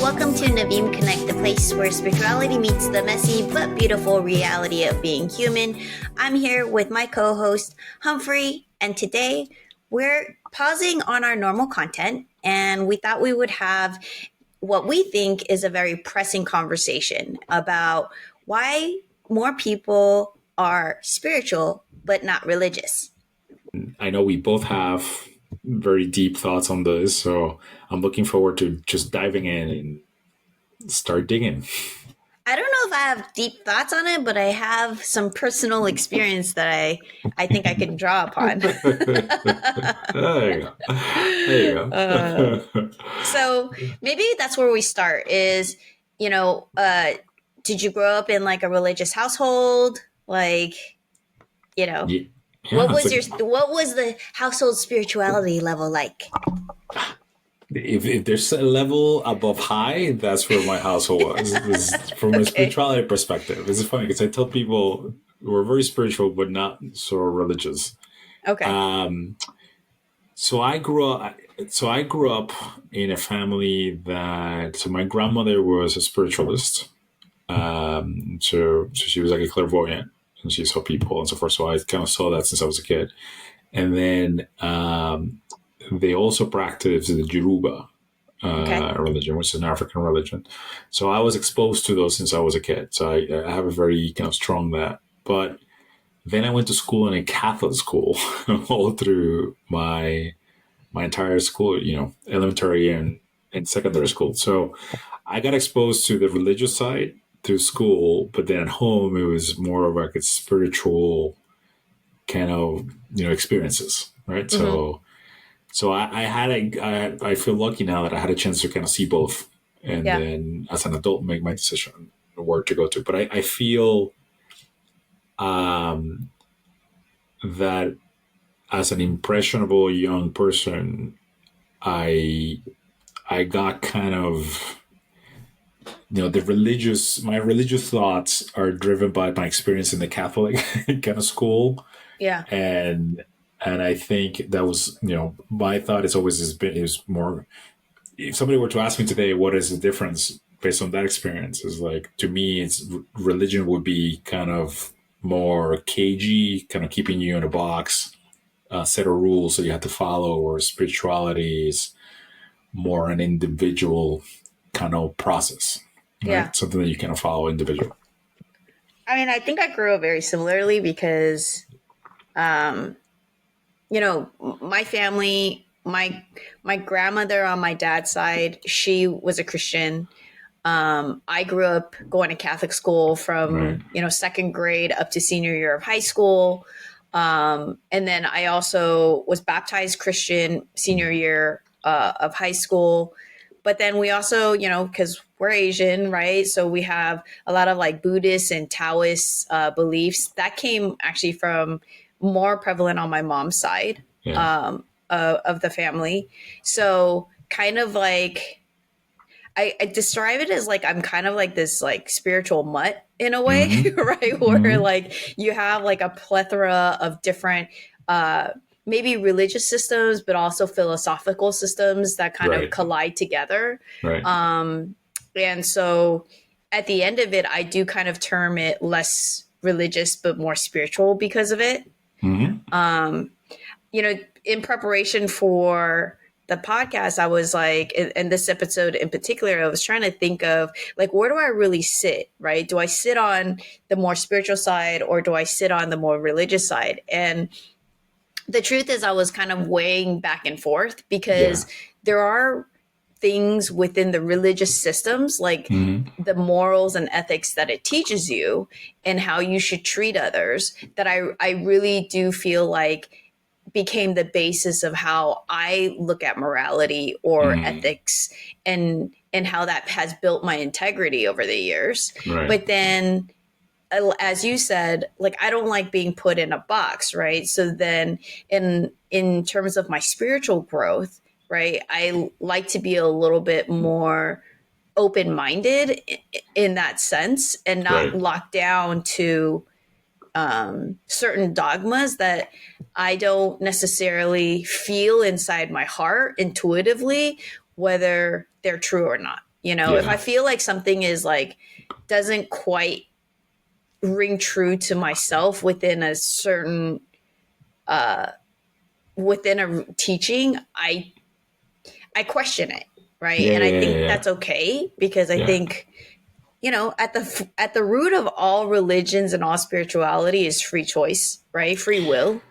Welcome to Naveem Connect, the place where spirituality meets the messy but beautiful reality of being human. I'm here with my co-host, Humphrey, and today we're pausing on our normal content, and we thought we would have what we think is a very pressing conversation about why more people are spiritual but not religious. I know we both have very deep thoughts on this, so I'm looking forward to just diving in and start digging. I don't know if I have deep thoughts on it, but I have some personal experience that I think I can draw upon. There you go. There you go. So maybe that's where we start is, did you grow up in like a religious household? Like, Yeah, what was it's what was the household spirituality level like? if there's a level above high, that's where my household was. It was from a Okay. spirituality perspective. It's funny because I tell people we're very spiritual, but not so religious. Okay. So I grew up. So I grew up in a family that. So my grandmother was a spiritualist. So she was like a clairvoyant, and she saw people and so forth. So I kind of saw that since I was a kid. And then they also practiced the Yoruba Okay. religion, which is an African religion. So I was exposed to those since I was a kid. So I have a very kind of strong that. But then I went to school in a Catholic school all through my entire school, elementary and secondary school. So I got exposed to the religious side through school, but then at home it was more of like a spiritual kind of experiences, right? Mm-hmm. So I feel lucky now that I had a chance to kind of see both, and Yeah. then as an adult make my decision where to go to. But I feel that as an impressionable young person, I got kind of my religious thoughts are driven by my experience in the Catholic kind of school, Yeah. and I think that was my thought is more, if somebody were to ask me today what is the difference based on that experience, is like, to me it's religion would be kind of more cagey, kind of keeping you in a box, a set of rules that you have to follow, or spirituality is more an individual kind of process, Yeah. right? Something that you kind of follow individual. I mean, I think I grew up very similarly because, my family, my grandmother on my dad's side, she was a Christian. I grew up going to Catholic school Right. from, second grade up to senior year of high school. And then I also was baptized Christian senior year of high school. But then we also, because we're Asian, right? So we have a lot of like Buddhist and Taoist beliefs that came actually from more prevalent on my mom's side Yeah. of the family. So kind of like, I describe it as like I'm kind of like this like spiritual mutt in a way, Mm-hmm. right? Where Mm-hmm. like you have like a plethora of different maybe religious systems, but also philosophical systems that kind of Right. collide together. Right. And so at the end of it, I do kind of term it less religious but more spiritual because of it. Mm-hmm. In preparation for the podcast, I was like, in this episode in particular, I was trying to think of like, where do I really sit, right? Do I sit on the more spiritual side or do I sit on the more religious side? And the truth is I was kind of weighing back and forth Yeah. because there are things within the religious systems, like Mm-hmm. the morals and ethics that it teaches you and how you should treat others, that I really do feel like became the basis of how I look at morality or Mm-hmm. ethics and how that has built my integrity over the years. Right. But then as you said, like I don't like being put in a box, right? So then in terms of my spiritual growth, right, I like to be a little bit more open-minded in that sense and not Right. locked down to certain dogmas that I don't necessarily feel inside my heart intuitively whether they're true or not. If I feel like something is like doesn't quite ring true to myself within a certain within a teaching, I question it, right? Yeah, And I yeah, think yeah, that's okay, because I yeah. think at the root of all religions and all spirituality is free choice, right? Free will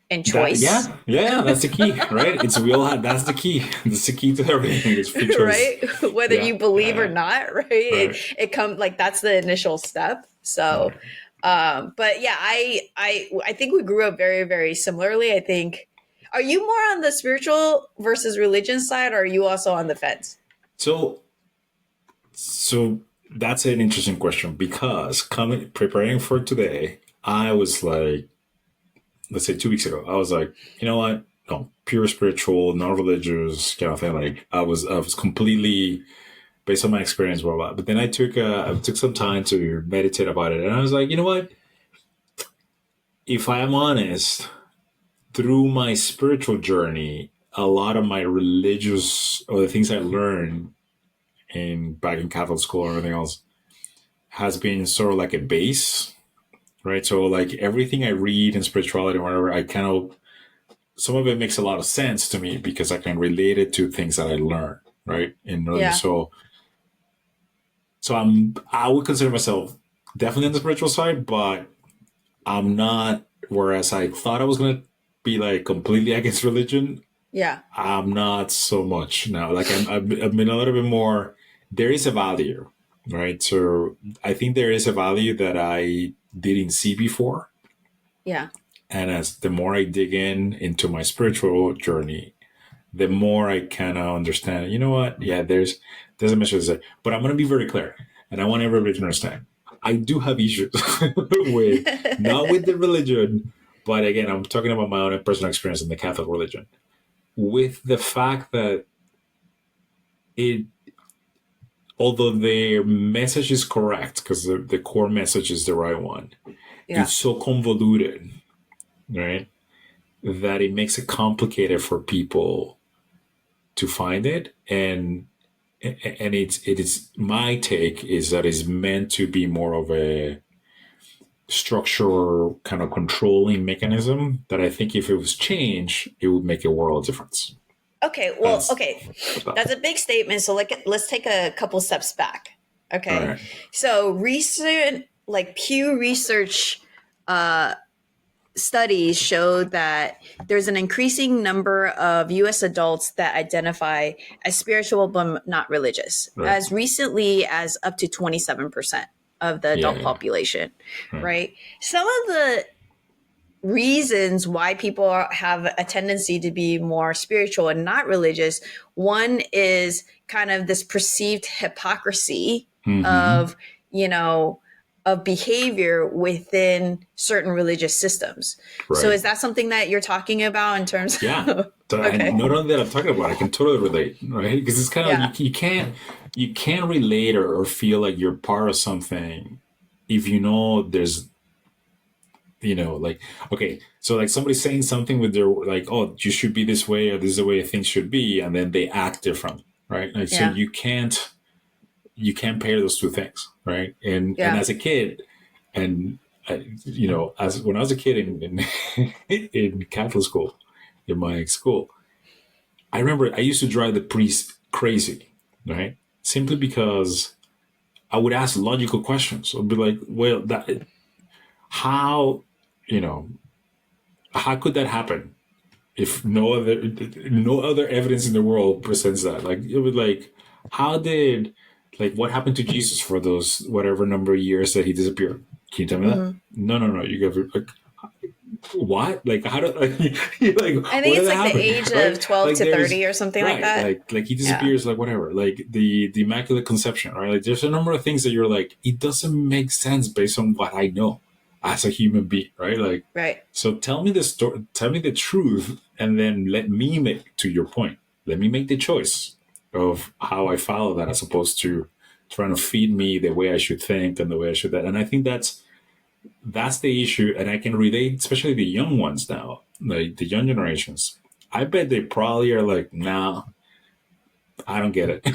and That choice. yeah, that's the key, right? It's we all have that's the key. That's the key to everything. It's free choice. Right? Whether Yeah, you believe or not, right? right, It comes like that's the initial step. So, right. but yeah, I think we grew up very, very similarly. I think. Are you more on the spiritual versus religion side, or are you also on the fence? So so that's an interesting question because coming preparing for today, I was like, let's say 2 weeks ago, I was like, you know what? No, pure spiritual, non-religious kind of thing. Like I was completely based on my experience, blah blah. But then I took some time to meditate about it, and I was like, you know what? If I am honest, through my spiritual journey, a lot of my religious or the things I learned in back in Catholic school and everything else has been sort of like a base, right? So like everything I read in spirituality or whatever, I kind of some of it makes a lot of sense to me because I can relate it to things that I learned, right? In religion. Yeah, So I would consider myself definitely on the spiritual side, but I'm not. Whereas I thought I was gonna be like completely against religion, yeah, I'm not so much now. Like I've been a little bit more. There is a value, right? So I think there is a value that I didn't see before, yeah. and as the more I dig in into my spiritual journey, the more I kind of understand. You know what? Yeah, there's a message there, but I'm gonna be very clear, and I want everybody to understand. I do have issues with not with the religion, but again, I'm talking about my own personal experience in the Catholic religion with the fact that it although their message is correct because the core message is the right one, Yeah, it's so convoluted, right, that it makes it complicated for people to find it. And it is my take is that it's meant to be more of a structure kind of controlling mechanism that I think if it was changed, it would make a world of difference. okay, well, That's okay, about that's that. a big statement. So let's take a couple steps back. All Okay, right. so recent like Pew Research studies show that there's an increasing number of U.S. adults that identify as spiritual but not religious, Right. as recently as up to 27% of the Yeah, adult yeah. population. Right. Right. Some of the reasons why people have a tendency to be more spiritual and not religious. One is kind of this perceived hypocrisy Mm-hmm. of, you know, of behavior within certain religious systems. So Right. is that something that you're talking about in terms Yeah. of So I okay. not only that I'm talking about, I can totally relate, right? Because it's kind of Yeah. like you can't relate or feel like you're part of something if you know there's like okay, so like somebody saying something with their like, oh, you should be this way or this is the way things should be, and then they act different, right? Like so Yeah. you can't pair those two things, right? And Yeah. as a kid, and as when I was a kid in Catholic school, in my school, I remember I used to drive the priest crazy, right? Simply because I would ask logical questions. I'd be like, well, how, you know, how could that happen if no other evidence in the world presents that? Like it was like, how did like what happened to Jesus for those whatever number of years that he disappeared? Can you tell me that? Hmm. No, no, no. You got like what? Like how did you're like I what think did it's that like the happen? age of Right? 12 Like to there's 30 or something like right, that. like he Yeah. disappears, like whatever, like the Immaculate Conception, right? Like there's a number of things that you're like, it doesn't make sense based on what I know as a human being, right? Like Right. so tell me the story, tell me the truth, and then let me make to your point. Let me make the choice of how I follow that as opposed to trying to feed me the way I should think and the way I should that. And I think that's the issue, and I can relate, especially the young ones now, like the young generations. I bet they probably are like, nah, I don't get it.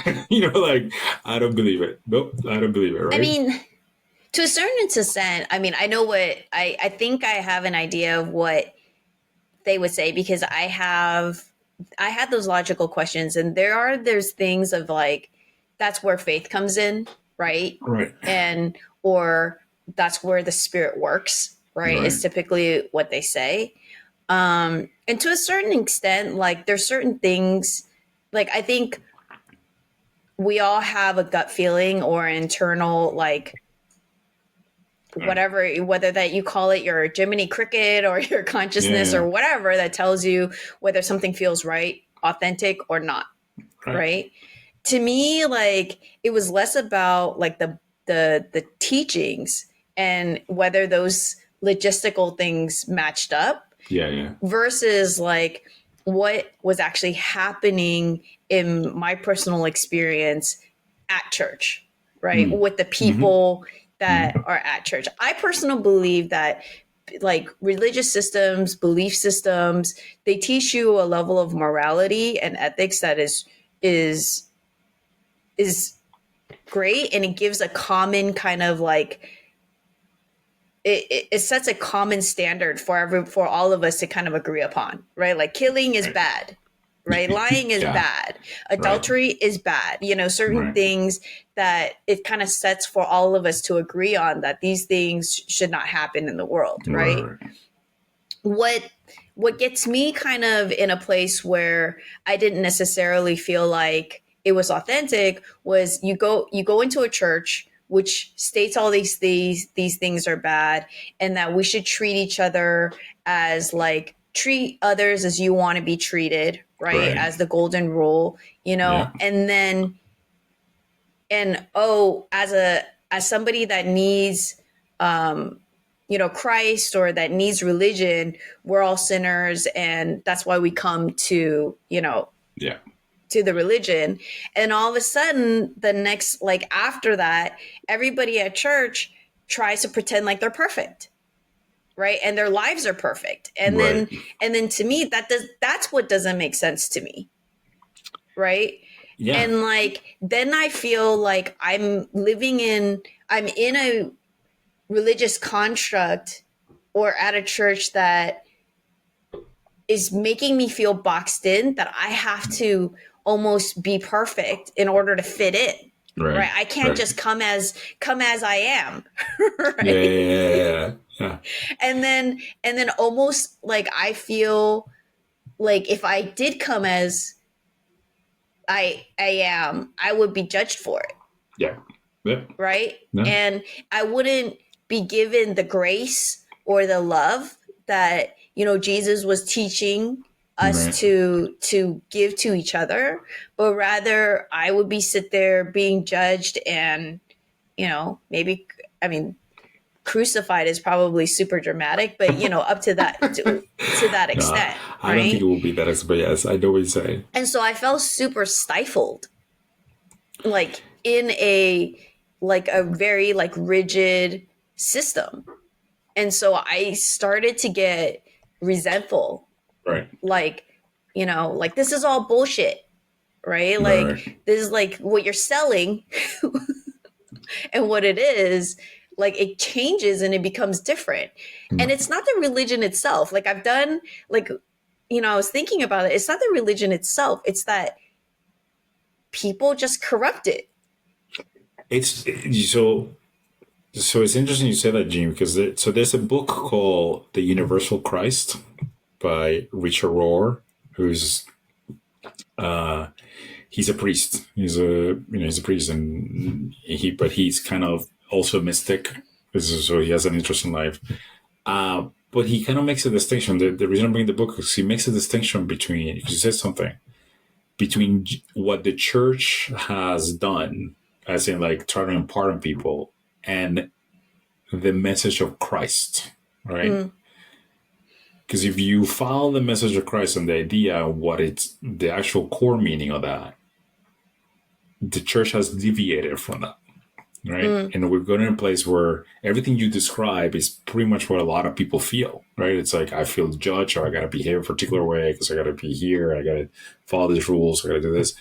Like, I don't believe it. Nope, I don't believe it, I right? mean, to a certain extent, I mean, I know what I think I have an idea of what they would say because I had those logical questions, and there's things of like that's where faith comes in, right? Right. And or that's where the spirit works, right? Right. Is typically what they say. And to a certain extent, like there's certain things, like I think we all have a gut feeling or an internal like Right. whatever, whether that you call it your Jiminy Cricket or your consciousness Yeah. or whatever that tells you whether something feels right, authentic or not, Right. right? To me, like it was less about like the teachings and whether those logistical things matched up Yeah. Yeah. versus like what was actually happening in my personal experience at church, right? Mm. With the Mm-hmm. people that Mm. are at church. I personally believe that like religious systems, belief systems, they teach you a level of morality and ethics that is is great, and it gives a common kind of like it sets a common standard for all of us to kind of agree upon, right? Like killing is Right. bad, right? Lying is Yeah. bad, Right. adultery is bad, certain Right. things that it kind of sets for all of us to agree on that these things should not happen in the world, right? Right. what what gets me kind of in a place where I didn't necessarily feel like it was authentic was you go into a church which states all these things are bad and that we should treat each other as like treat others as you want to be treated, right? Right. As the golden rule, Yeah. and then and oh, as somebody that needs Christ or that needs religion, we're all sinners and that's why we come to Yeah. to the religion. And all of a sudden the next, like after that, everybody at church tries to pretend like they're perfect, right? And their lives are perfect. And Right. then to me that's what doesn't make sense to me, right? Yeah. And like then I feel like I'm in a religious construct or at a church that is making me feel boxed in, that I have to almost be perfect in order to fit in, Right. right? I can't Right. just come as I am Yeah. right? Yeah. Yeah. Yeah. And then almost like I feel like if I did come as I am, I would be judged for it, Yeah. Yeah. right? No. And I wouldn't be given the grace or the love that Jesus was teaching us Right. to give to each other, but rather I would be sit there being judged and maybe, I mean, crucified is probably super dramatic, but up to that No, extent, I don't think it right? will be that expensive. But yes, I know what you say. And so I felt super stifled, like in a very like rigid system. And so I started to get resentful, Right. like like this is all bullshit, right? Like Right. this is like what you're selling and what it is, like it changes and it becomes different. And it's not the religion itself. Like I've done like I was thinking about it, it's not the religion itself, it's that people just corrupt it. It's so. So it's interesting you say that, Gene, because so there's a book called The Universal Christ by Richard Rohr, who's he's a priest. He's a priest, and he's kind of also a mystic. So he has an interesting life. But he kind of makes a distinction. The reason I'm bringing the book is he makes a distinction between, he says something, between what the church has done, as in like trying to impart on people, and the message of Christ, right? Mm, Because if you follow the message of Christ and the idea of what it's the actual core meaning of that, the church has deviated from that, right? mm, And we're going to a place where everything you describe is pretty much what a lot of people feel, right? It's like, I feel judged, or I got to behave a particular way because I got to be here, I got to follow these rules, I got to do this.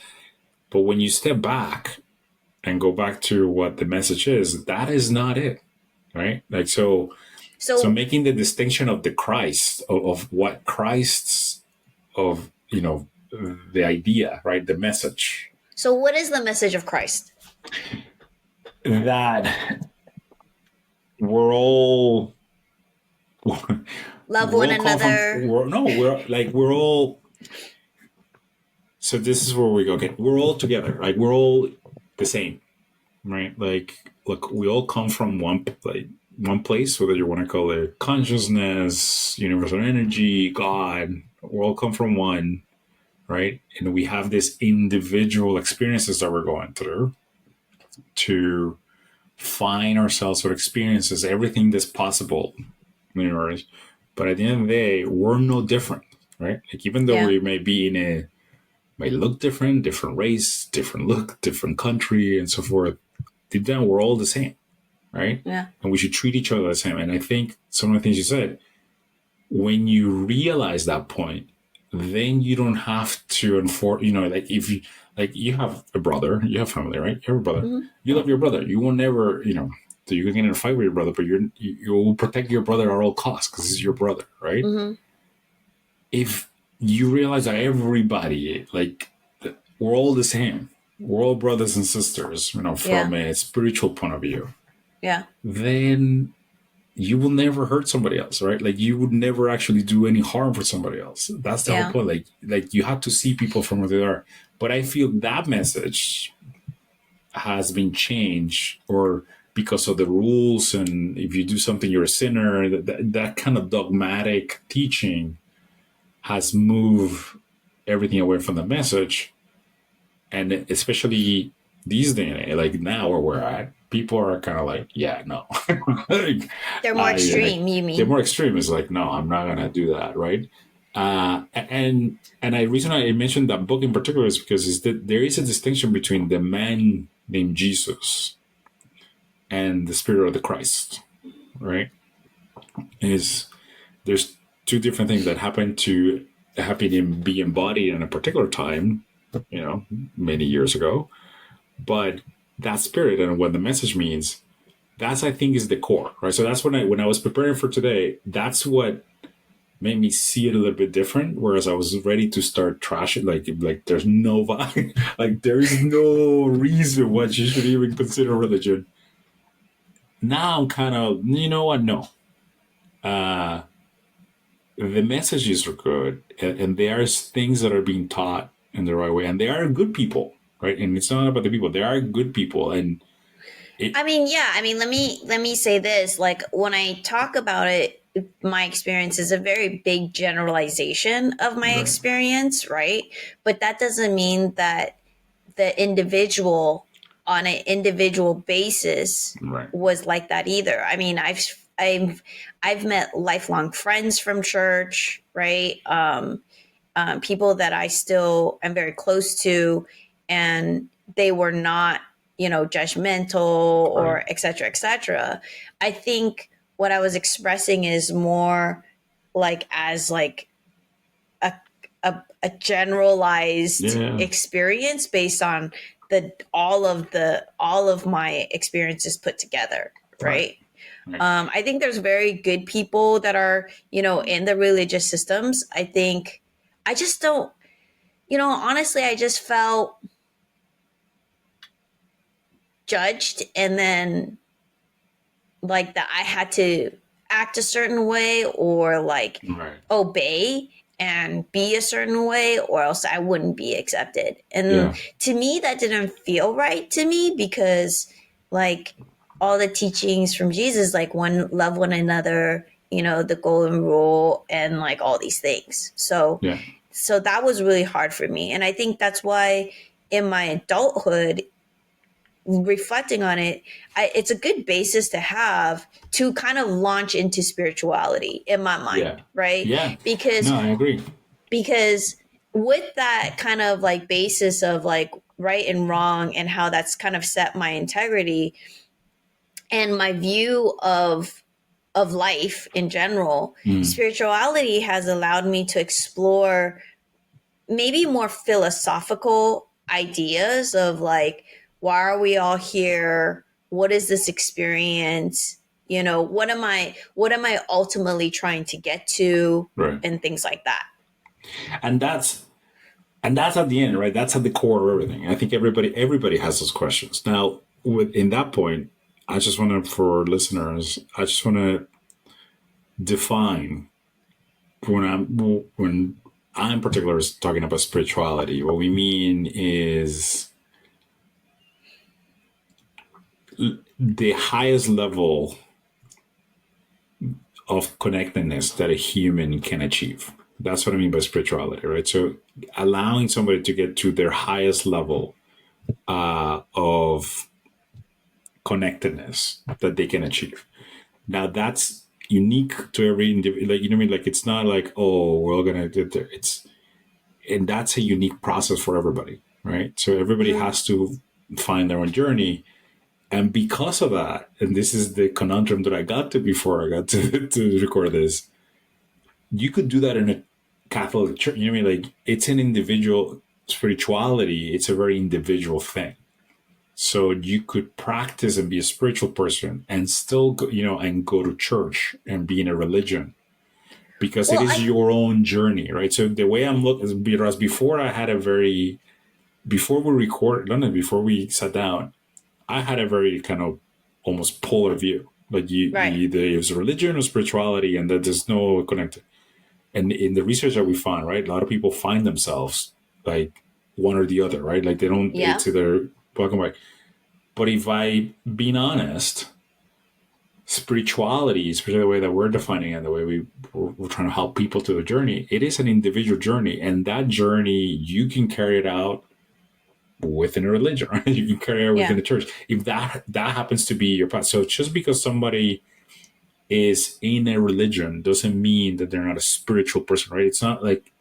But when you step back and go back to what the message is, that is not it, right? Like, so making the distinction of the Christ, of what Christ's, of, the idea, right? The message. So what is the message of Christ? That we're all Love one another. We're all. So this is where we go. Okay, we're all together. Like, we're all the same, right? Like, look, we all come from one place, whether you want to call it consciousness, universal energy, God. We all come from one, right? And we have these individual experiences that we're going through to find ourselves with experiences, everything that's possible in the universe. But at the end of the day, we're no different, right? Like, even though we may look different race, different look, different country, and so forth, deep down, we're all the same, right? Yeah. And we should treat each other the same. And I think some of the things you said, when you realize that point, then you don't have to enforce, like, if you, like, you have a brother, you have family, right? You have a brother. Mm-hmm. You love your brother. You will never, so you can get in a fight with your brother, but you will protect your brother at all costs because he's your brother, right? Mm-hmm. If you realize that everybody, like, we're all the same, we're all brothers and sisters, from a spiritual point of view. Yeah. Then you will never hurt somebody else, right? Like, you would never actually do any harm for somebody else. That's the whole point. Like you have to see people from where they are. But I feel that message has been changed, or because of the rules, and if you do something, you're a sinner. That kind of dogmatic teaching has moved everything away from the message. And especially these days, like now where we're at, people are kind of like, yeah, no. Like, they're more extreme, you mean? They're more extreme. It's like, no, I'm not going to do that, right? And the reason I mentioned that book in particular is because there is a distinction between the man named Jesus and the spirit of the Christ, right? There's two different things that happen to be embodied in a particular time, many years ago. But that spirit and what the message means, that's, I think, is the core, right? So that's when I was preparing for today, that's what made me see it a little bit different. Whereas I was ready to start trashing, like there's no vibe, like there is no reason why you should even consider religion. Now I'm kind of, what? No. The messages are good, and there's things that are being taught in the right way, and they are good people, right? And it's not about the people; they are good people, and let me say this: like, when I talk about it, my experience is a very big generalization of my experience, right? But that doesn't mean that the individual, on an individual basis, was like that either. I mean, I've met lifelong friends from church, right? People that I still am very close to, and they were not, judgmental or et cetera, et cetera. I think what I was expressing is more like as like a generalized experience based on all of my experiences put together, right? I think there's very good people that are, in the religious systems. I just don't, honestly, I just felt judged, and then like that I had to act a certain way, or like obey and be a certain way, or else I wouldn't be accepted. And to me, that didn't feel right to me, because like all the teachings from Jesus, like love one another, the golden rule, and like all these things. So that was really hard for me. And I think that's why in my adulthood, reflecting on it, it's a good basis to have to kind of launch into spirituality in my mind, right? Yeah. Because I agree. Because with that kind of like basis of like right and wrong, and how that's kind of set my integrity and my view of life in general, spirituality has allowed me to explore maybe more philosophical ideas of like, why are we all here? What is this experience? You know, what am I ultimately trying to get to, Right. and things like that. And that's at the end, right? That's at the core of everything. I think everybody has those questions. Now, in that point, I just want to, for listeners, I just want to define when I'm in particular is talking about spirituality. What we mean is the highest level of connectedness that a human can achieve. That's what I mean by spirituality, right? So allowing somebody to get to their highest level of connectedness that they can achieve. Now that's unique to every individual. Like, you know what I mean? Like, it's not like, oh, we're all gonna get there. And that's a unique process for everybody, right? So everybody has to find their own journey. And because of that, and this is the conundrum that I got to before I got to record this, you could do that in a Catholic church. You know what I mean? Like, it's an individual spirituality. It's a very individual thing. So you could practice and be a spiritual person and still go, and go to church and be in a religion, because it Well, is your own journey, right? So the way I'm looking is, because before before we recorded, London, before we sat down, I had a very kind of almost polar view. Like, right. you either it's religion or spirituality, and that there's no connected. And in the research that we found, right, a lot of people find themselves like one or the other, right? Like, they don't, Yeah. it's either black and white. But if I, being honest, spirituality, especially the way that we're defining it, the way we're trying to help people to the journey, it is an individual journey. And that journey, you can carry it out within a religion, right? You can carry it within the church. If that happens to be your path. So just because somebody is in a religion doesn't mean that they're not a spiritual person, right? It's not like,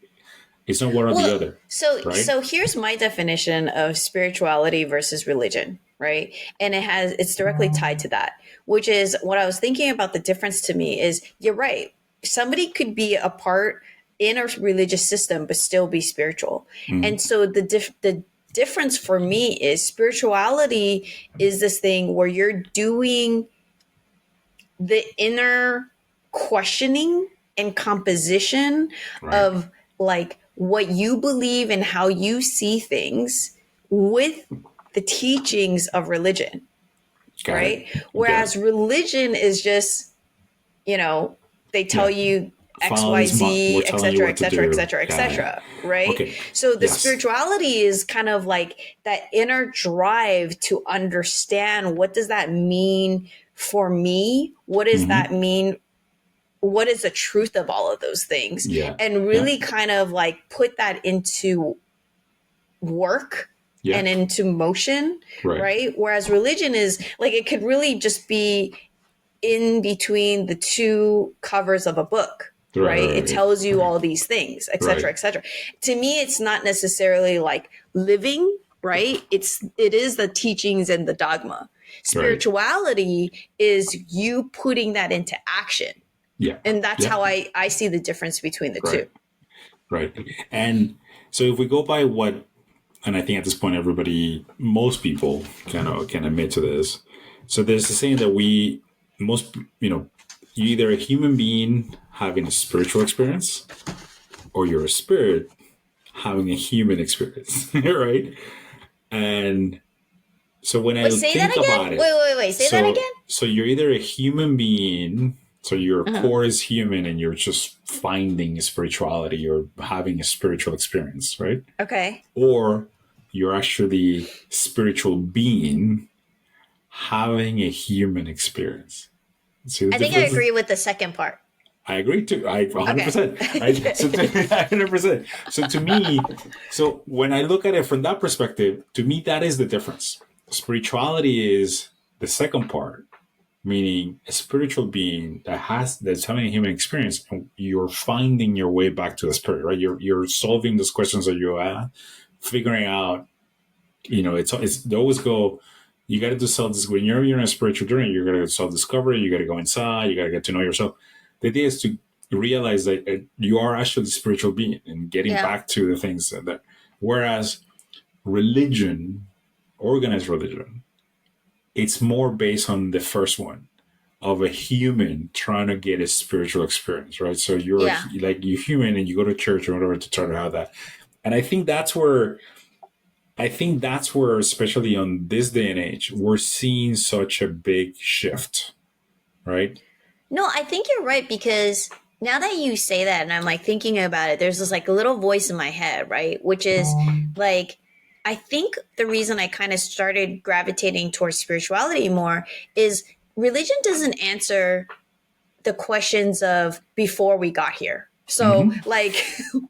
it's not one or the other. So right? so here's my definition of spirituality versus religion, right? And it's directly tied to that, which is what I was thinking about. The difference to me is, you're right. Somebody could be a part in a religious system but still be spiritual. And so the difference for me is, spirituality is this thing where you're doing the inner questioning and composition of like what you believe and how you see things with the teachings of religion, right? Whereas religion is just, they tell you X, Follow Y, this monk. We're Z, telling you etc., what to etc., do. etc., etc., right? Okay. So the Yes. spirituality is kind of like that inner drive to understand, what does that mean for me? What does that mean? What is the truth of all of those things? Yeah. And really kind of like put that into work and into motion, right? Whereas religion is like, it could really just be in between the two covers of a book, right? It tells you all these things, et cetera, et cetera. To me, it's not necessarily like living, right? It is the teachings and the dogma. Spirituality is you putting that into action. Yeah. And that's how I see the difference between the two. Right. And so if we go by what, and I think at this point, most people can admit to this. So there's a saying that you're either a human being having a spiritual experience, or you're a spirit having a human experience, right? And so when I think about it, wait, say that again. So you're either a human being, so your core is human, and you're just finding spirituality or having a spiritual experience, right? Okay. Or you're actually spiritual being having a human experience. I think I agree with the second part. I agree too. 100%. Okay. Right? So 100%. So to me, when I look at it from that perspective, to me, that is the difference. Spirituality is the second part, meaning a spiritual being that's having a human experience, and you're finding your way back to the spirit, right? You're solving those questions that you are figuring out. They always go, you got to do when you're in a spiritual journey, you're going to self-discovery, you got to go inside, you got to get to know yourself. The idea is to realize that you are actually a spiritual being and getting back to the things whereas religion, organized religion, it's more based on the first one of a human trying to get a spiritual experience, right? So Yeah. you're human and you go to church or whatever to try to have that. And I think that's where, especially on this day and age, we're seeing such a big shift, right? No, I think you're right because now that you say that and I'm like thinking about it, there's this like little voice in my head, right? Which is like, I think the reason I kind of started gravitating towards spirituality more is religion doesn't answer the questions of before we got here. So, Mm-hmm. like,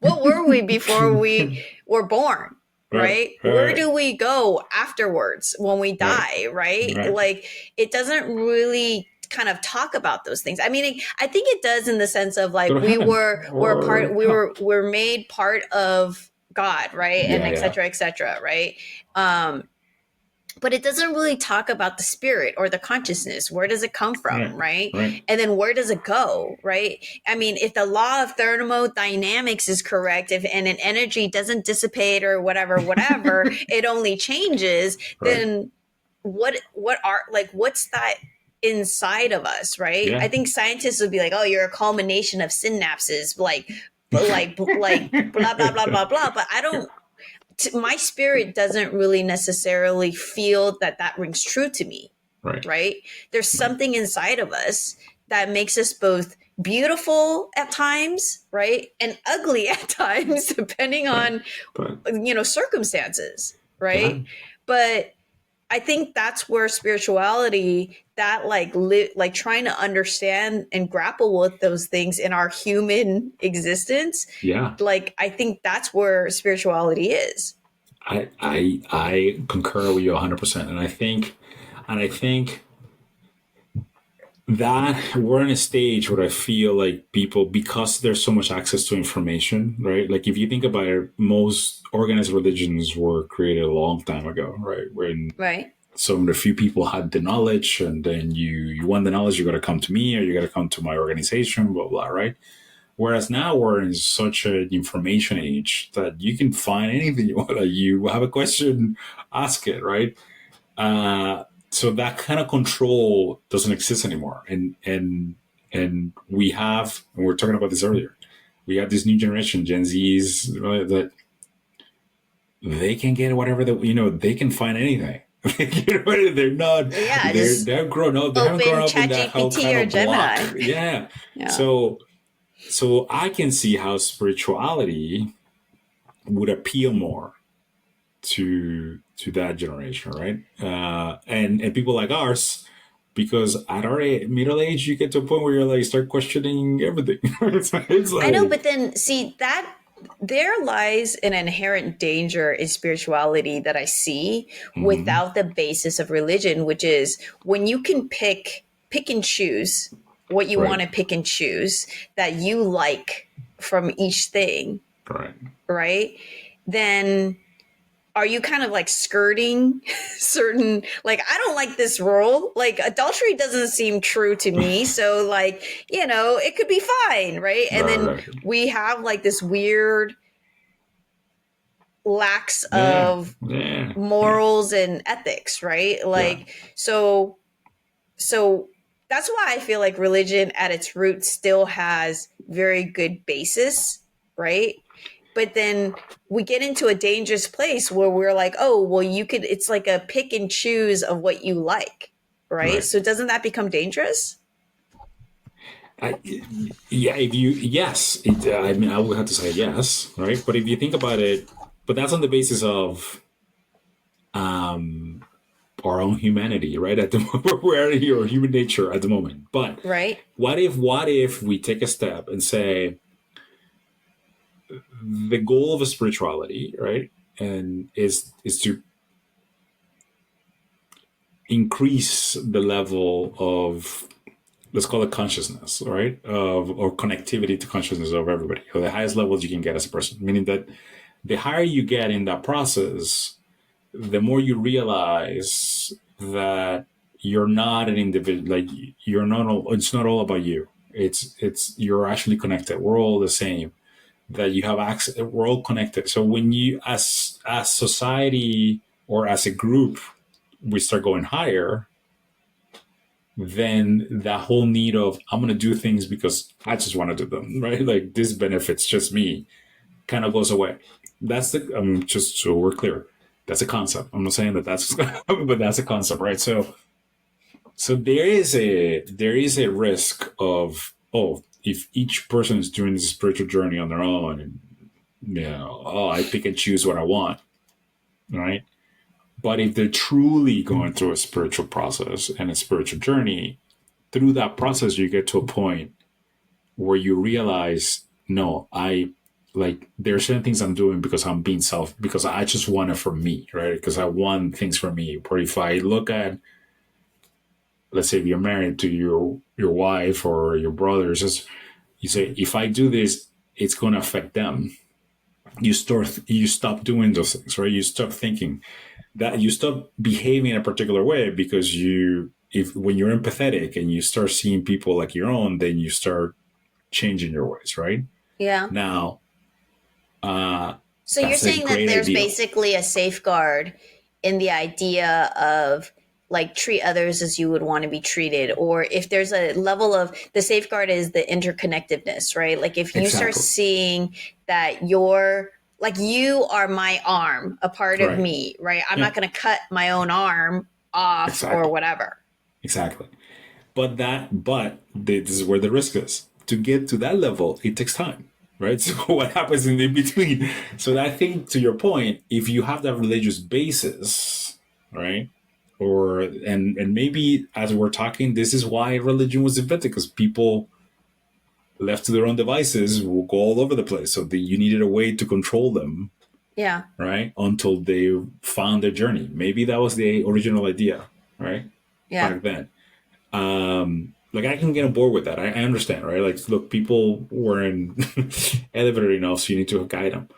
what were we before we were born? Right, Right? Where right, do we go afterwards when we right, die? Right? right. Like, it doesn't really kind of talk about those things. I mean, I think it does in the sense of Go like to heaven we're a or part hell. we're made part of God, right? And Yeah, yeah. et cetera, right? Um, but it doesn't really talk about the spirit or the consciousness. Where does it come from, Right, right? right. And then where does it go, right? I mean, if the law of thermodynamics is correct, if and an energy doesn't dissipate or whatever, it only changes, Right. then what are like what's that inside of us, right? I Yeah. think scientists would be like, oh, you're a culmination of synapses, like blah blah blah blah blah. But I don't my spirit doesn't really necessarily feel that that rings true to me, Right, right? There's right. something inside of us that makes us both beautiful at times, right? And ugly at times, depending But, on, but circumstances, yeah, right? But I think that's where spirituality, that like trying to understand and grapple with those things in our human existence, yeah. like I think that's where spirituality is. I concur with you 100%, and I think that we're in a stage where I feel like people, because there's so much access to information, right? Like if you think about it, most organized religions were created a long time ago, right? When Right. some of the few people had the knowledge, and then you want the knowledge, you got to come to me or you got to come to my organization, blah blah, right? Whereas now we're in such an information age that you can find anything you want. Like you have a question, ask it, right? So that kind of control doesn't exist anymore, and we were talking about this earlier. We have this new generation, Gen Zs, right, that they can get whatever they can find anything. They're not. Yeah, just They're grown up. They haven't grown open up in chat that whole gpt kind or of block. gemini. Yeah. Yeah. So I can see how spirituality would appeal more to that generation, right? And people like ours, because at our middle age, you get to a point where you're like start questioning everything. It's I know, like, but then see that there lies an inherent danger in spirituality that I see mm-hmm, without the basis of religion, which is when you can pick and choose what you want right, to pick and choose that you like from each thing, right, right? Then are you kind of like skirting certain, like I don't like this rule, like adultery doesn't seem true to me, so like it could be fine, right? And right, then right. we have like this weird lacks Yeah, of yeah, yeah, morals and ethics, right? yeah. Like so that's why I feel like religion at its root still has very good basis, right? But then we get into a dangerous place where we're like, oh, well, it's like a pick and choose of what you like, right? Right. So doesn't that become dangerous? I, yeah, if you yes, I mean, I would have to say yes, right? But if you think about it, but that's on the basis of um, our own humanity, right? At the moment, we're here, human nature at the moment. But Right? what if we take a step and say the goal of a spirituality, right, and is to increase the level of, let's call it consciousness, right, of or connectivity to consciousness of everybody, or the highest levels you can get as a person, meaning that the higher you get in that process, the more you realize that you're not an individual. Like you're not all, it's not all about you. It's you're actually connected. We're all the same. that you have access. We're all connected. So when you, as society or as a group, we start going higher, then that whole need of I'm going to do things because I just want to do them, right? Like this benefits just me, kind of goes away. That's the just so we're clear. That's a concept. I'm not saying that that's, but that's a concept, right? So there is a risk of, oh, if each person is doing this spiritual journey on their own, and oh, I pick and choose what I want, right? But if they're truly going through a spiritual process and a spiritual journey, through that process, you get to a point where you realize, no, I like there are certain things I'm doing because I'm being because I just want it for me, right? Because I want things for me. Or if I look at, let's say, if you're married to your wife or your brothers, just you say, if I do this, it's going to affect them. You stop doing those things, right? You stop thinking that, you stop behaving in a particular way because if when you're empathetic and you start seeing people like your own, then you start changing your ways, right? Yeah. Now, So you're that's a saying that great there's idea. basically a safeguard in the idea of like treat others as you would want to be treated, or if there's a level of the safeguard is the interconnectedness, right? Like if you start Exactly. seeing that you're like you are my arm, a part of Right. me, right? I'm Yeah. not going to cut my own arm off or Exactly. whatever. Exactly. But this is where the risk is. To get to that level, it takes time, right? So what happens in between? So I think, to your point, if you have that religious basis, right? Or and maybe as we're talking, this is why religion was invented, because people left to their own devices will go all over the place. So you needed a way to control them, Yeah. right? Until they found their journey. Maybe that was the original idea, right? Yeah. Back then. Like I can get on board with that. I understand, right? Like, look, people weren't elevated enough, so you need to guide them.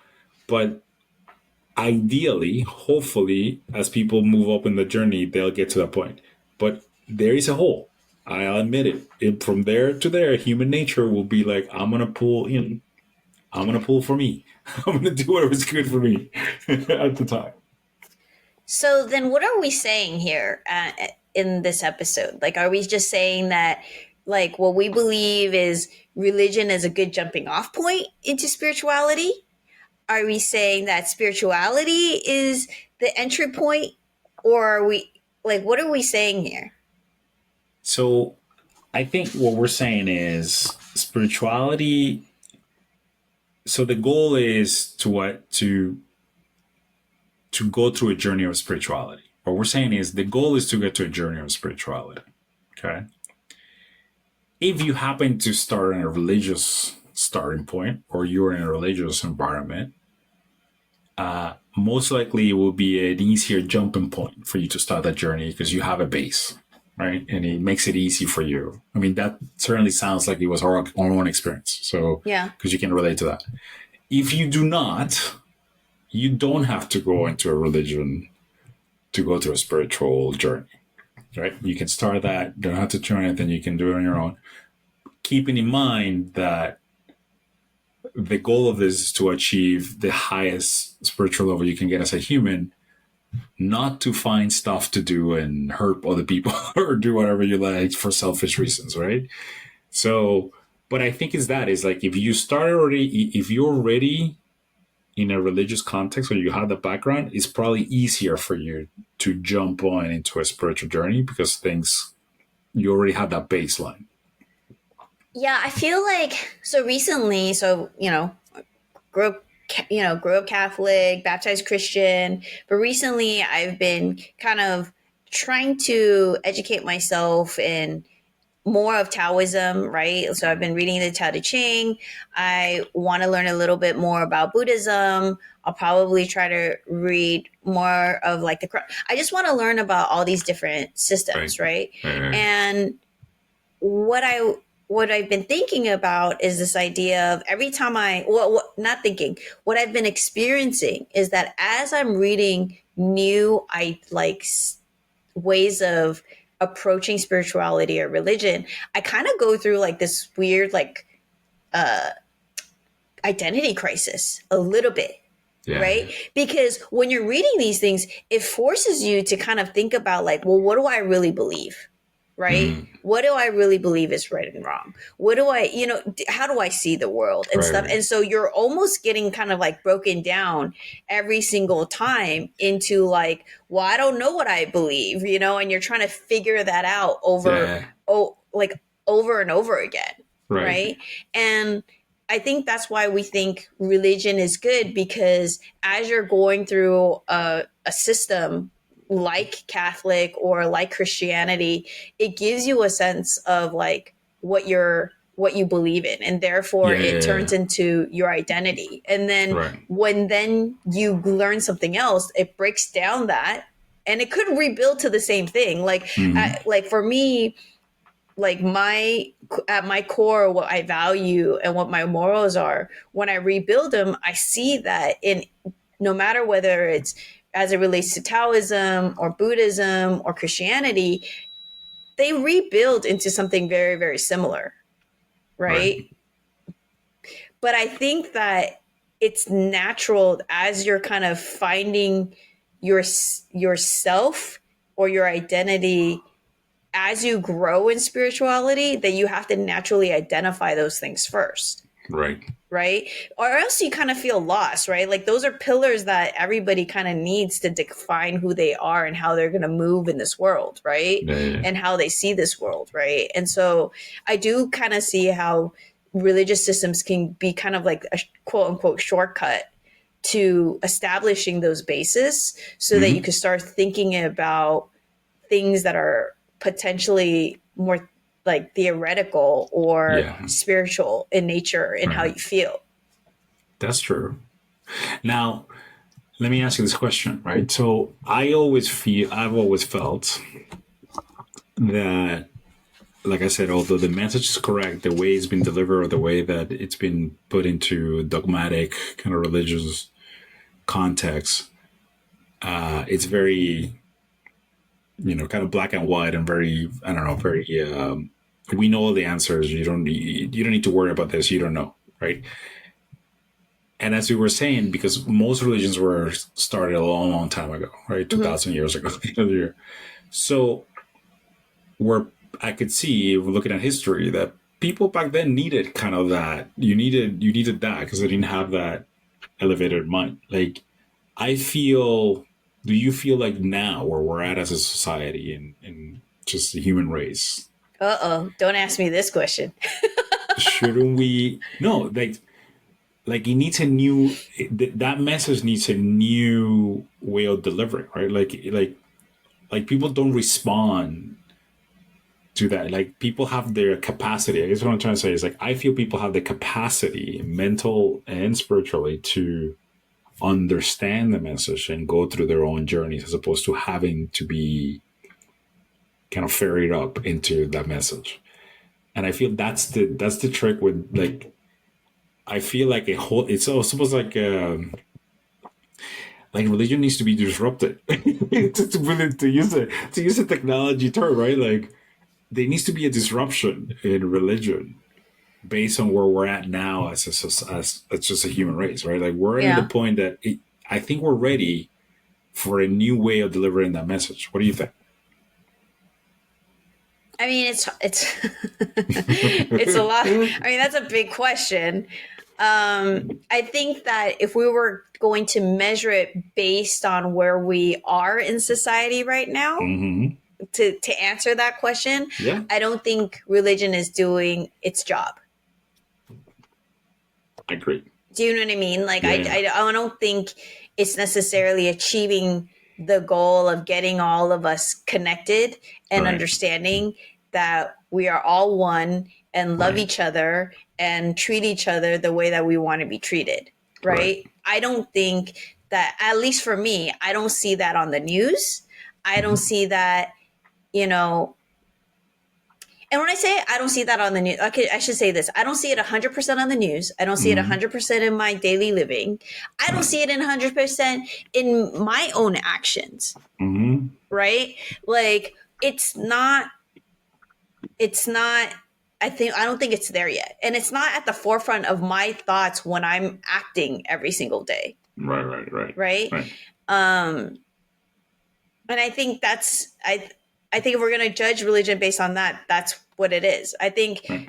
But ideally, hopefully, as people move up in the journey, they'll get to that point. But there is a hole. I'll admit it. From there to there, human nature will be like, I'm gonna pull in. I'm gonna pull for me. I'm gonna do whatever's good for me at the time. So then, what are we saying here in this episode? Like, are we just saying that, like, what we believe is religion is a good jumping off point into spirituality? Are we saying that spirituality is the entry point? Or are we, like, what are we saying here? So I think what we're saying is spirituality. So the goal is to what to go through a journey of spirituality. What we're saying is the goal is to get to a journey of spirituality. Okay. If you happen to start in a religious starting point, or you're in a religious environment, most likely it will be an easier jumping point for you to start that journey because you have a base, right? And it makes it easy for you. I mean, that certainly sounds like it was our own experience. So, Yeah. because you can relate to that. If you do not, you don't have to go into a religion to go through a spiritual journey, right? You can start that, don't have to join anything, you can do it on your own. Keeping in mind that the goal of this is to achieve the highest spiritual level you can get as a human, not to find stuff to do and hurt other people or do whatever you like for selfish reasons, right? So, but I think is like if you start already, if you're already in a religious context or you have the background, it's probably easier for you to jump on into a spiritual journey because things, you already have that baseline. Yeah, I feel like so recently, so, grew up grew up Catholic, baptized Christian, but recently I've been kind of trying to educate myself in more of Taoism, right? So I've been reading the Tao Te Ching. I want to learn a little bit more about Buddhism. I'll probably try to read more of like I just want to learn about all these different Right. systems, right? Right. And what I what I've been thinking about is this idea of every time not thinking, what I've been experiencing is that as I'm reading new, ways of approaching spirituality or religion, I kind of go through like this weird, identity crisis a little bit, Yeah. right? Because when you're reading these things, it forces you to kind of think about like, well, what do I really believe? Right? Mm. What do I really believe is right and wrong? What do I, how do I see the world and Right. stuff? Right. And so you're almost getting kind of like broken down every single time into like, well, I don't know what I believe, and you're trying to figure that out Yeah. like over and over again. Right. Right. And I think that's why we think religion is good, because as you're going through a system like Catholic or like Christianity, it gives you a sense of like what you believe in, and therefore Yeah. it Yeah. turns Yeah. into your identity. And then Right. when then you learn something else, it breaks down that, and it could rebuild to the same thing. Mm. Like for me, like my at my core, what I value and what my morals are, when I rebuild them, I see that in no matter whether it's as it relates to Taoism or Buddhism or Christianity, they rebuild into something very, very similar, Right. right? But I think that it's natural as you're kind of finding your yourself or your identity as you grow in spirituality, that you have to naturally identify those things first, Right. right? Or else you kind of feel lost, right? Like those are pillars that everybody kind of needs to define who they are and how they're going to move in this world, right? Yeah. Yeah. And how they see this world, right? And so I do kind of see how religious systems can be kind of like a quote unquote shortcut to establishing those bases so that you Mm-hmm. can start thinking about things that are potentially more like theoretical or Yeah. spiritual in nature in how Right. you feel. That's true. Now, let me ask you this question, right? So I've always felt that, like I said, although the message is correct, the way it's been delivered or the way that it's been put into dogmatic kind of religious context, it's very, kind of black and white and very, I don't know, very, we know all the answers. You don't need to worry about this. You don't know. Right. And as we were saying, because most religions were started a long, long time ago, right? Mm-hmm. 2,000 years ago. So where I could see, looking at history, that people back then needed kind of that. You needed that because they didn't have that elevated mind. Like, I feel, do you feel like now where we're at as a society and just the human race, Uh-oh, don't ask me this question. shouldn't we, no, like it needs a new, that message needs a new way of delivering, right? Like people don't respond to that. Like people have their capacity. I guess what I'm trying to say is like I feel people have the capacity, mental and spiritually, to understand the message and go through their own journeys as opposed to having to be kind of ferried up into that message. And I feel that's the trick with like I feel like a whole it's almost like religion needs to be disrupted to use a technology term, right? Like there needs to be a disruption in religion based on where we're at now as just a human race, right? Like we're at the Yeah. point that I think we're ready for a new way of delivering that message. What do you think? I mean, it's it's a lot. I mean, that's a big question. I think that if we were going to measure it based on where we are in society right now, Mm-hmm. to answer that question, Yeah, I don't think religion is doing its job. I agree. Do you know what I mean? Like, Yeah, yeah, I don't think it's necessarily achieving the goal of getting all of us connected and right, understanding that we are all one and love right, each other and treat each other the way that we want to be treated. right. Right. I don't think that, at least for me, I don't see that on the news. I don't Mm-hmm. see that, you know, and when I say I don't see that on the news, okay, I should say this. I don't see it 100% on the news. I don't see it Mm-hmm. 100% in my daily living. I don't Right. see it in 100% in my own actions, Mm-hmm. right? Like it's not I don't think it's there yet. And it's not at the forefront of my thoughts when I'm acting every single day. Right. Right. And I think I think if we're going to judge religion based on that, that's what it is. I think Right.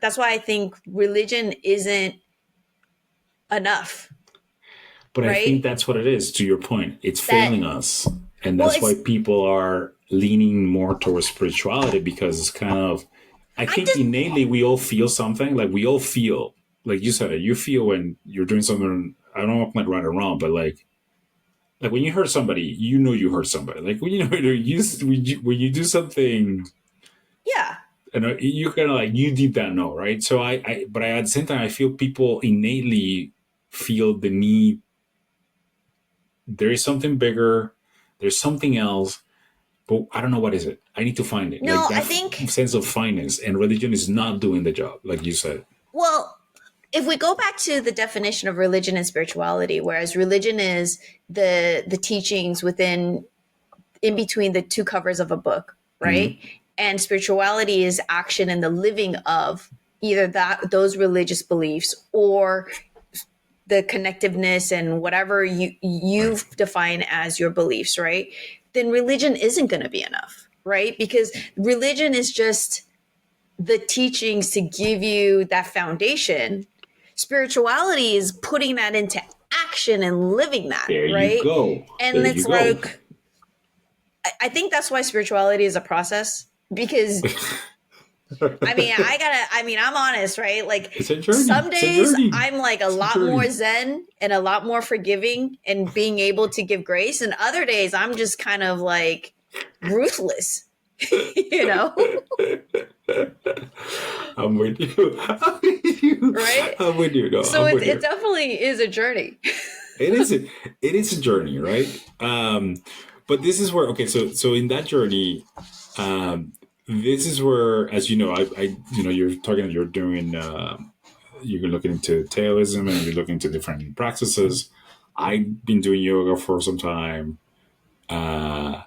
that's why I think religion isn't enough. But I think Right. that's what it is. To your point, it's That, failing us, and well, that's why it's, people are leaning more towards spirituality, because it's kind of. I I think just, innately we all feel something. Like we all feel, like you said, you feel when you're doing something. I don't know if I'm right or wrong, but like when you hurt somebody, you know you hurt somebody. Like when you know when you do something, yeah. and you kind of like you deep down know, right? So but at the same time, I feel people innately feel the need. There is something bigger. There's something else, but I don't know what is it. I need to find it. Like No, that I think, sense of fineness, and religion is not doing the job, like you said. well, if we go back to the definition of religion and spirituality, whereas religion is the teachings within in between the two covers of a book, Mm-hmm. right? And spirituality is action and the living of either those religious beliefs or the connectiveness and whatever you Right. define as your beliefs, right? Then religion isn't going to be enough, right? Because religion is just the teachings to give you that foundation. Spirituality is putting that into action and living that, There you right? go. There And you it's go. like, I think that's why spirituality is a process, because I'm honest, right? Like It's a journey. some It's a days journey. I'm like a It's a lot more journey. zen and a lot more forgiving and being able to give grace. And other days I'm just kind of like ruthless, you know? I'm with you. I'm with you. Right? I'm with you. No, So I'm with it you. definitely is a journey. It is a, it is a journey, right? But this is where, okay, so in that journey, um, this is where, as you know, you're doing, you're looking into Taoism and you're looking into different practices. I've been doing yoga for some time. Uh,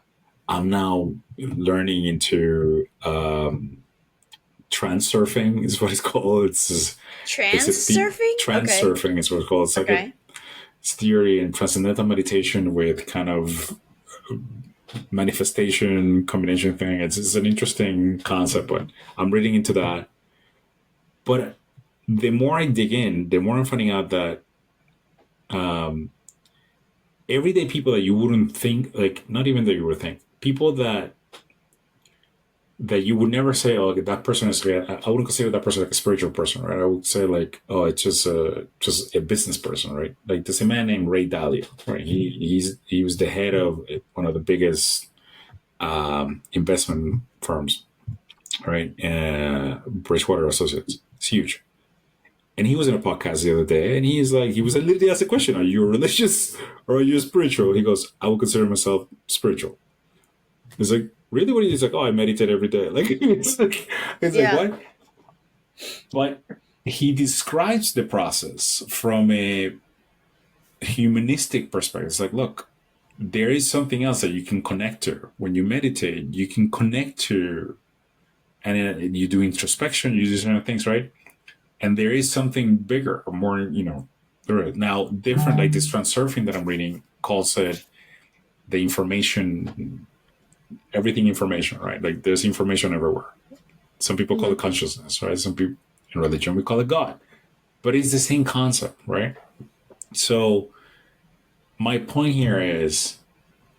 I'm now learning into trans surfing is what it's called. It's Trans a surfing? trans Okay. surfing is what it's called. It's like a Okay. theory and transcendental meditation with kind of manifestation combination thing. It's an interesting concept, but I'm reading into that. But the more I dig in, the more I'm finding out that um, everyday people that you wouldn't think, like not even that you would think, people that you would never say, oh, that person is. I wouldn't consider that person like a spiritual person, right? I would say like, oh, it's just a business person, right? Like there's a man named Ray Dalio, right? He was the head of one of the biggest investment firms, right? Bridgewater Associates. It's huge. And he was in a podcast the other day, and he was literally asked a question: Are you religious or are you spiritual? He goes, I would consider myself spiritual. It's like, really? What? He's like, oh, I meditate every day. Like, it's like Yeah. what? But he describes the process from a humanistic perspective. It's like, look, there is something else that you can connect to when you meditate. You can connect to, and you do introspection. You do certain things, right? And there is something bigger, or more, now different. Like this transurfing that I'm reading calls it the information, everything information, right? Like there's information everywhere. Some people call Mm-hmm. it consciousness, right? Some people in religion we call it God, but it's the same concept, right? So my point here is,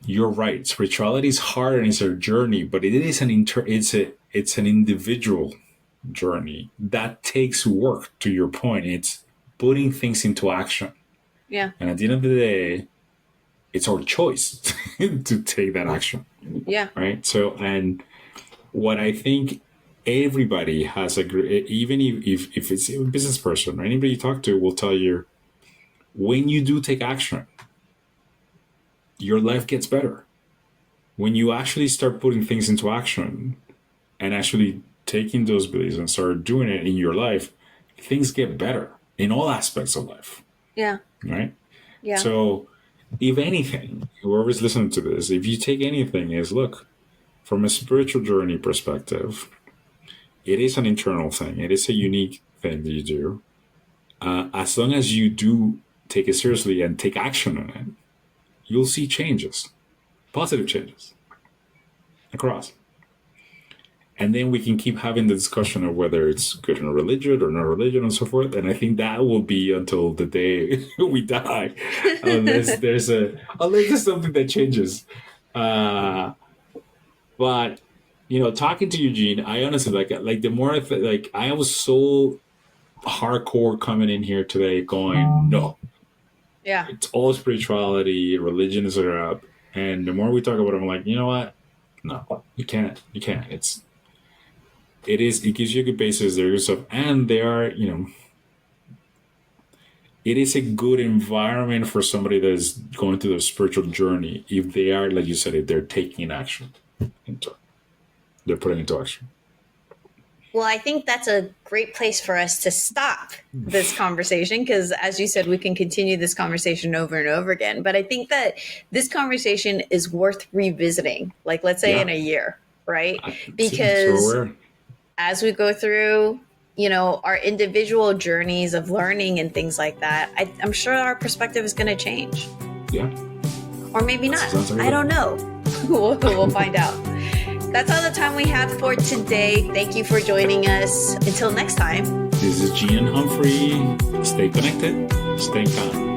you're right. Spirituality is hard and it's a journey, but it is it's an individual journey that takes work. To your point, it's putting things into action, Yeah. and at the end of the day, it's our choice to take that action, Yeah. right? So, and what I think everybody has even if it's a business person or anybody you talk to will tell you, when you do take action, your life gets better. When you actually start putting things into action and actually taking those beliefs and start doing it in your life, things get better in all aspects of life, Yeah. right? Yeah. So, if anything, whoever's listening to this, if you take anything, is look, from a spiritual journey perspective, it is an internal thing. It is a unique thing that you do. As long as you do take it seriously and take action on it, you'll see changes, positive changes across. And then we can keep having the discussion of whether it's good in a religion or not religion and so forth. And I think that will be until the day we die, unless there's something that changes. But talking to Eugene, I honestly like the more I was so hardcore coming in here today, going no, Yeah, it's all spirituality, religion is up. And the more we talk about it, I'm like, you know what? No, you can't. It gives you a good basis there yourself, and they are, it is a good environment for somebody that is going through the spiritual journey if they are, like you said, if they're taking action they're putting into action. well, I think that's a great place for us to stop this conversation, because as you said, we can continue this conversation over and over again. But I think that this conversation is worth revisiting, like let's say in a year, right? Because as we go through, our individual journeys of learning and things like that, I'm sure our perspective is going to change. Yeah. Or maybe not. I don't know. We'll find out. That's all the time we have for today. Thank you for joining us. Until next time. This is Jean and Humphrey. Stay connected. Stay calm.